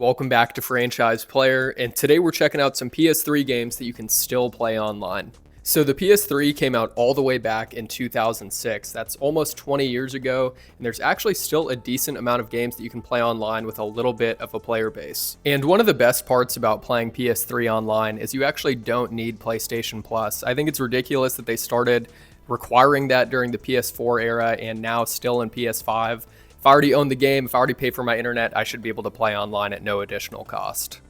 Welcome back to Franchise Player, and today we're checking out some PS3 games that you can still play online. So the PS3 came out all the way back in 2006. That's almost 20 years ago, and there's actually still a decent amount of games that you can play online with a little bit of a player base. And one of the best parts about playing PS3 online is you actually don't need PlayStation Plus. I think it's ridiculous that they started requiring that during the PS4 era and now still in PS5. If I already own the game, if I already pay for my internet, I should be able to play online at no additional cost.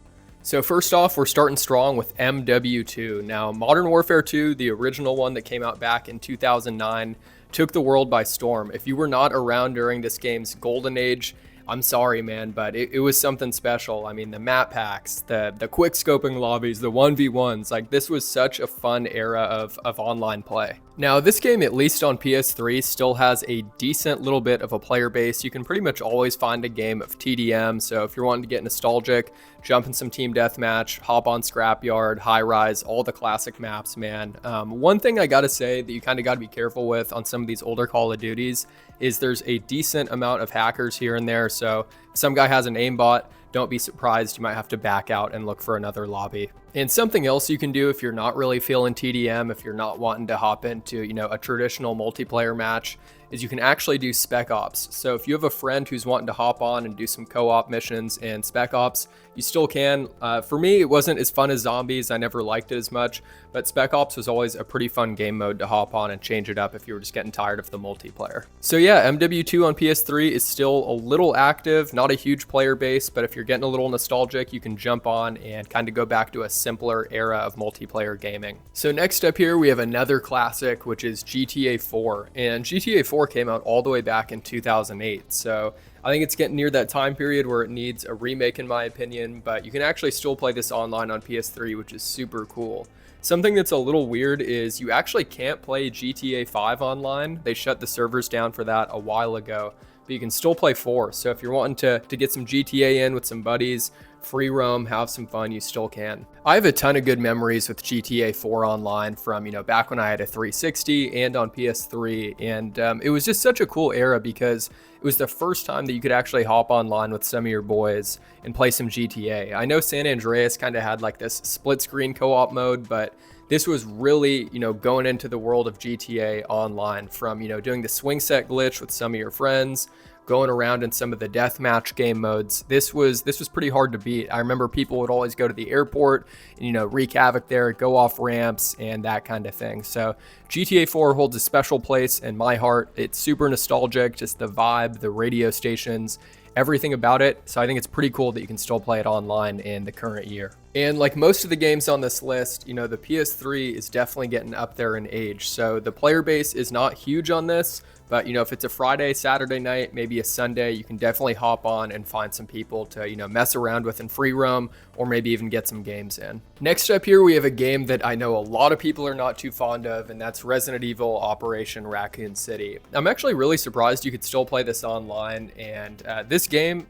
So first off, we're starting strong with MW2. Now, Modern Warfare 2, the original one that came out back in 2009, took the world by storm. If you were not around during this game's golden age, I'm sorry, man, but it was something special. I mean, the map packs, the quick scoping lobbies, the 1v1s, like this was such a fun era of online play. Now, this game, at least on PS3, still has a decent little bit of a player base. You can pretty much always find a game of TDM, so if you're wanting to get nostalgic, jump in some team deathmatch, hop on Scrapyard, High Rise, all the classic maps, man. One thing I gotta say that you kind of gotta be careful with on some of these older Call of Duties is there's a decent amount of hackers here and there, so if some guy has an aimbot, don't be surprised, you might have to back out and look for another lobby. And something else you can do if you're not really feeling TDM, if you're not wanting to hop into, a traditional multiplayer match, is you can actually do Spec Ops. So if you have a friend who's wanting to hop on and do some co-op missions in Spec Ops, you still can. For me, it wasn't as fun as Zombies. I never liked it as much, but Spec Ops was always a pretty fun game mode to hop on and change it up if you were just getting tired of the multiplayer. So yeah, MW2 on PS3 is still a little active, not a huge player base, but if you're getting a little nostalgic, you can jump on and kind of go back to a simpler era of multiplayer gaming. So next up here, we have another classic, which is GTA 4. And GTA 4 came out all the way back in 2008. So I think it's getting near that time period where it needs a remake in my opinion, but you can actually still play this online on PS3, which is super cool. Something that's a little weird is you actually can't play GTA 5 online. They shut the servers down for that a while ago, but you can still play 4. So if you're wanting to get some GTA in with some buddies, free roam, have some fun, you still can. I have a ton of good memories with GTA 4 online from, back when I had a 360 and on PS3. And it was just such a cool era because it was the first time that you could actually hop online with some of your boys and play some GTA. I know San Andreas kind of had like this split screen co-op mode, but this was really, going into the world of GTA online from, doing the swing set glitch with some of your friends, going around in some of the deathmatch game modes. This was pretty hard to beat. I remember people would always go to the airport and, wreak havoc there, go off ramps and that kind of thing. So GTA 4 holds a special place in my heart. It's super nostalgic, just the vibe, the radio stations, everything about it. So I think it's pretty cool that you can still play it online in the current year. And like most of the games on this list, the PS3 is definitely getting up there in age. So the player base is not huge on this, but if it's a Friday, Saturday night, maybe a Sunday, you can definitely hop on and find some people to, mess around with in free roam or maybe even get some games in. Next up here, we have a game that I know a lot of people are not too fond of, and that's Resident Evil Operation Raccoon City. I'm actually really surprised you could still play this online, and this game,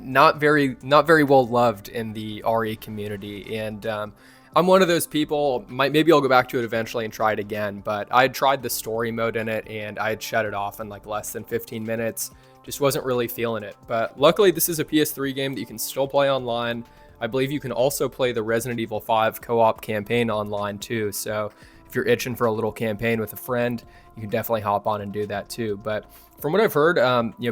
not very well loved in the RE community, and I'm one of those people, maybe I'll go back to it eventually and try it again, but I had tried the story mode in it and I had shut it off in like less than 15 minutes. Just wasn't really feeling it. But luckily this is a PS3 game that you can still play online. I believe you can also play the Resident Evil 5 co-op campaign online too. So if you're itching for a little campaign with a friend, you can definitely hop on and do that too. But from what I've heard,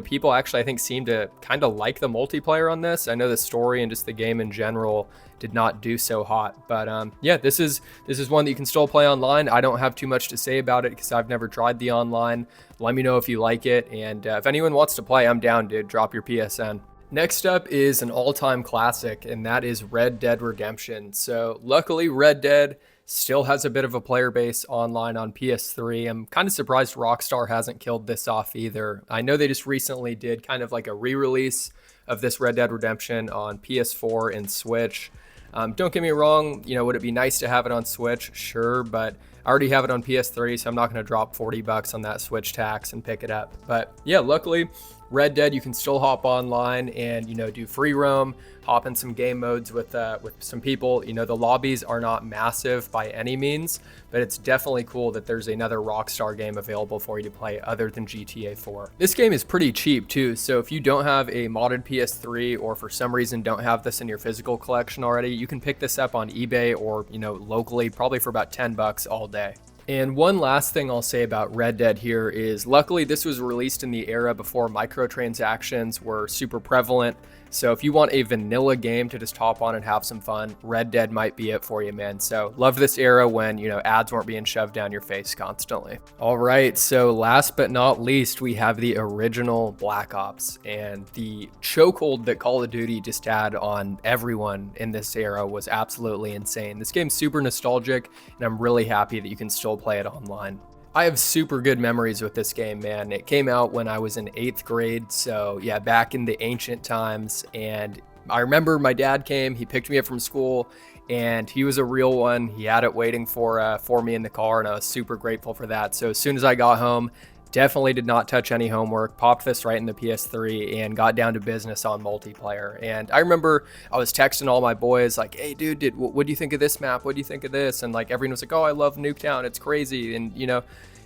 people actually, I think, seem to kind of like the multiplayer on this. I know the story and just the game in general did not do so hot. But yeah, this is one that you can still play online. I don't have too much to say about it because I've never tried the online. Let me know if you like it. And if anyone wants to play, I'm down, dude. Drop your PSN. Next up is an all-time classic, and that is Red Dead Redemption. So luckily, Red Dead still has a bit of a player base online on PS3. I'm kind of surprised Rockstar hasn't killed this off either. I know they just recently did kind of like a re-release of this Red Dead Redemption on PS4 and Switch. Don't get me wrong, would it be nice to have it on Switch? Sure, but I already have it on PS3, so I'm not going to drop $40 on that Switch tax and pick it up. But yeah, luckily, Red Dead, you can still hop online and, do free roam, hop in some game modes with some people. The lobbies are not massive by any means, but it's definitely cool that there's another Rockstar game available for you to play other than GTA 4. This game is pretty cheap too, so if you don't have a modded PS3 or for some reason don't have this in your physical collection already, you can pick this up on eBay or, locally, probably for about 10 bucks all day. And one last thing I'll say about Red Dead here is luckily this was released in the era before microtransactions were super prevalent. So if you want a vanilla game to just hop on and have some fun, Red Dead might be it for you, man. So love this era when, ads weren't being shoved down your face constantly. All right, so last but not least, we have the original Black Ops, and the chokehold that Call of Duty just had on everyone in this era was absolutely insane. This game's super nostalgic, and I'm really happy that you can still play it online. I have super good memories with this game, man. It came out when I was in 8th grade, so yeah, back in the ancient times. And I remember my dad came, he picked me up from school, and he was a real one. He had it waiting for me in the car, and I was super grateful for that. So as soon as I got home, definitely did not touch any homework, popped this right in the PS3 and got down to business on multiplayer. And I remember I was texting all my boys like, hey dude, what do you think of this map? What do you think of this? And like everyone was like, oh, I love Nuketown, it's crazy. And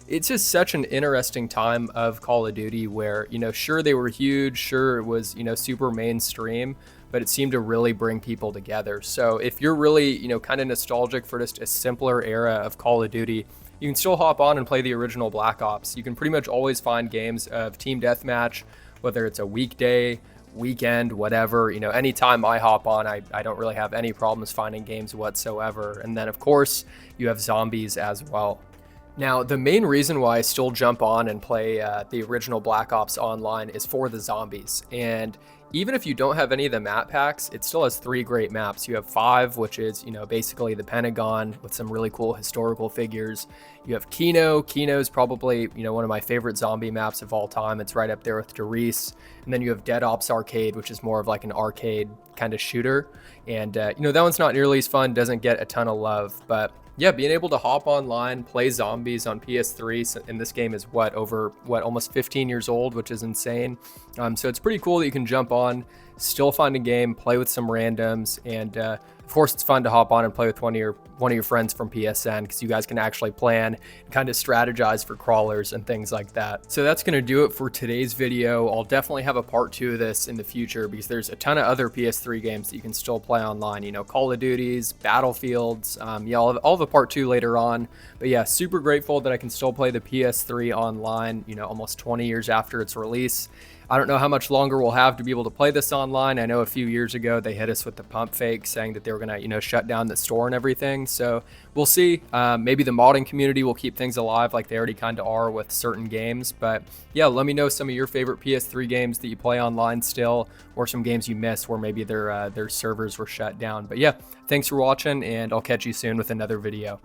it's just such an interesting time of Call of Duty where, sure they were huge, sure it was, super mainstream, but it seemed to really bring people together. So if you're really, kind of nostalgic for just a simpler era of Call of Duty, you can still hop on and play the original Black Ops. You can pretty much always find games of team deathmatch, whether it's a weekday, weekend, whatever. Anytime I hop on, I don't really have any problems finding games whatsoever. And then, of course, you have zombies as well. Now, the main reason why I still jump on and play the original Black Ops online is for the zombies. And even if you don't have any of the map packs, it still has 3 great maps. You have 5, which is, basically the Pentagon with some really cool historical figures. You have Kino. Kino's probably, one of my favorite zombie maps of all time. It's right up there with Derice. And then you have Dead Ops Arcade, which is more of like an arcade kind of shooter. And, that one's not nearly as fun, doesn't get a ton of love, but yeah, being able to hop online, play zombies on PS3, and this game is almost 15 years old, which is insane. So it's pretty cool that you can jump on, still find a game, play with some randoms, and of course it's fun to hop on and play with one of your friends from PSN because you guys can actually plan and kind of strategize for crawlers and things like that. So that's going to do it for today's video. I'll definitely have a part 2 of this in the future because there's a ton of other PS3 games that you can still play online, Call of Duties, Battlefields, I'll have a part 2 later on. But yeah, super grateful that I can still play the PS3 online, almost 20 years after its release. I don't know how much longer we'll have to be able to play this online. I know a few years ago they hit us with the pump fake saying that they were going to, shut down the store and everything. So we'll see. Maybe the modding community will keep things alive like they already kind of are with certain games. But yeah, let me know some of your favorite PS3 games that you play online still, or some games you missed where maybe their servers were shut down. But yeah, thanks for watching, and I'll catch you soon with another video.